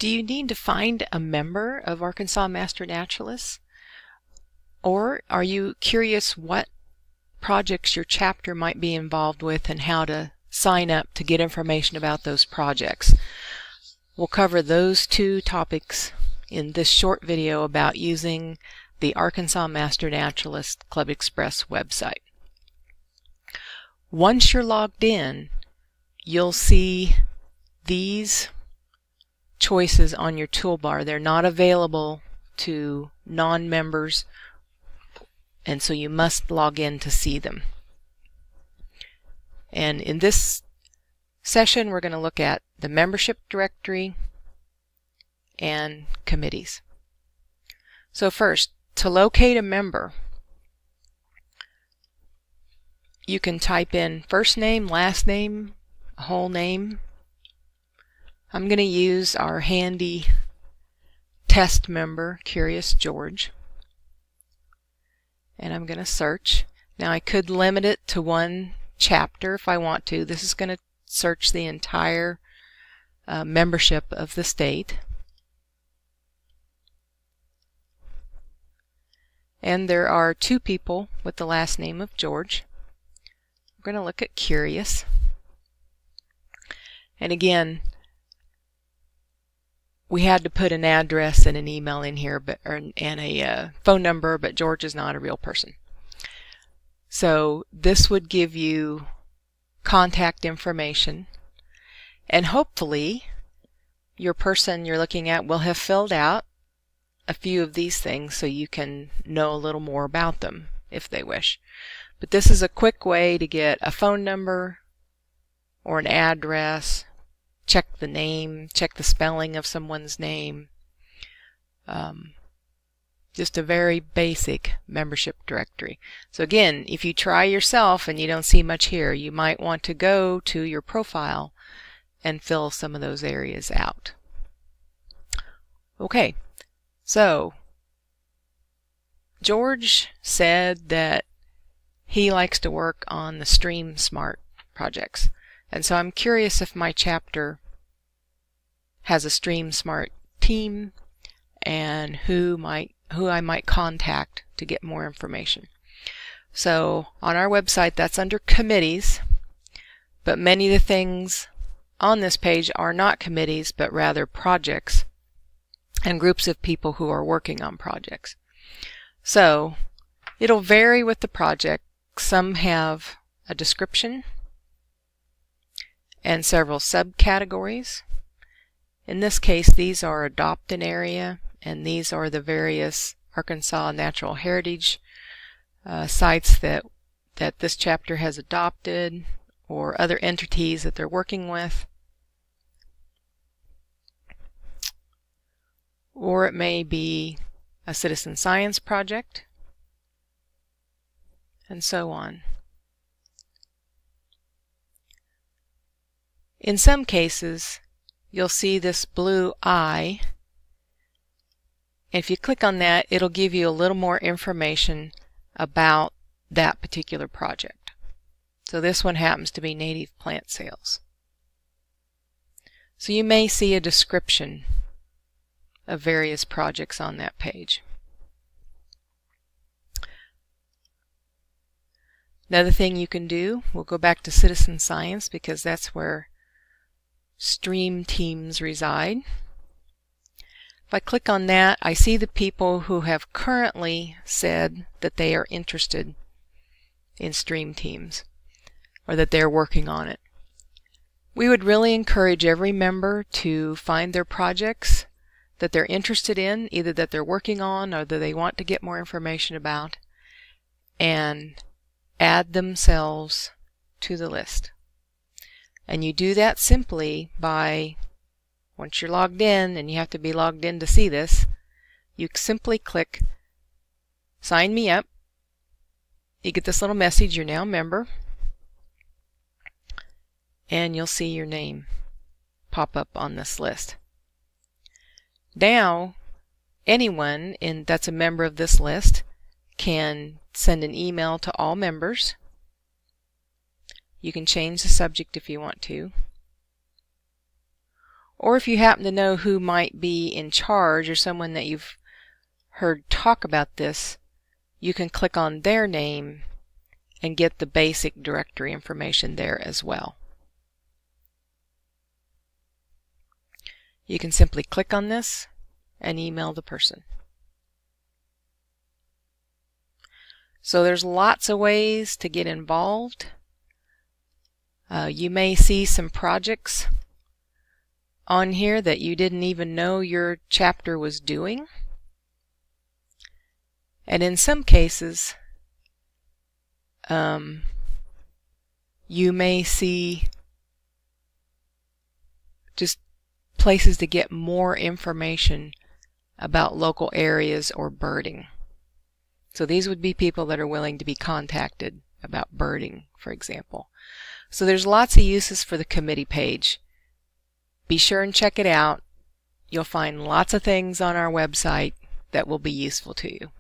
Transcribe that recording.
Do you need to find a member of Arkansas Master Naturalists? Or are you curious what projects your chapter might be involved with and how to sign up to get information about those projects? We'll cover those two topics in this short video about using the Arkansas Master Naturalist Club Express website. Once you're logged in, you'll see these choices on your toolbar. They're not available to non-members, and so you must log in to see them. And in this session, we're going to look at the membership directory and committees. So first, to locate a member, you can type in first name, last name, whole name. I'm going to use our handy test member, Curious George, and I'm going to search. Now I could limit it to one chapter if I want to. This is going to search the entire membership of the state. And there are two people with the last name of George. We're going to look at Curious. And again, we had to put an address and an email in here, and a phone number, but George is not a real person. So this would give you contact information, and hopefully your person you're looking at will have filled out a few of these things so you can know a little more about them if they wish. But this is a quick way to get a phone number or an address, check the name, check the spelling of someone's name. Just a very basic membership directory. So again, if you try yourself and you don't see much here, you might want to go to your profile and fill some of those areas out. Okay, so George said that he likes to work on the Stream Smart projects. And so I'm curious if my chapter has a Stream Smart team and who I might contact to get more information. So on our website, that's under committees, but many of the things on this page are not committees, but rather projects and groups of people who are working on projects. So it'll vary with the project. Some have a description and several subcategories. In this case, these are Adopt an Area, and these are the various Arkansas Natural Heritage sites that this chapter has adopted, or other entities that they're working with. Or it may be a citizen science project, and so on. In some cases, you'll see this blue eye. If you click on that, it'll give you a little more information about that particular project. So this one happens to be native plant sales. So you may see a description of various projects on that page. Another thing you can do, we'll go back to citizen science because that's where stream teams reside. If I click on that, I see the people who have currently said that they are interested in stream teams, or that they're working on it. We would really encourage every member to find their projects that they're interested in, either that they're working on or that they want to get more information about, and add themselves to the list. And you do that simply by, once you're logged in, and you have to be logged in to see this, you simply click Sign Me Up. You get this little message, you're now a member, and you'll see your name pop up on this list. Now, anyone that's a member of this list can send an email to all members. You can change the subject if you want to. Or if you happen to know who might be in charge or someone that you've heard talk about this, you can click on their name and get the basic directory information there as well. You can simply click on this and email the person. So there's lots of ways to get involved. You may see some projects on here that you didn't even know your chapter was doing. And in some cases, you may see just places to get more information about local areas or birding. So these would be people that are willing to be contacted about birding, for example. So there's lots of uses for the committee page. Be sure and check it out. You'll find lots of things on our website that will be useful to you.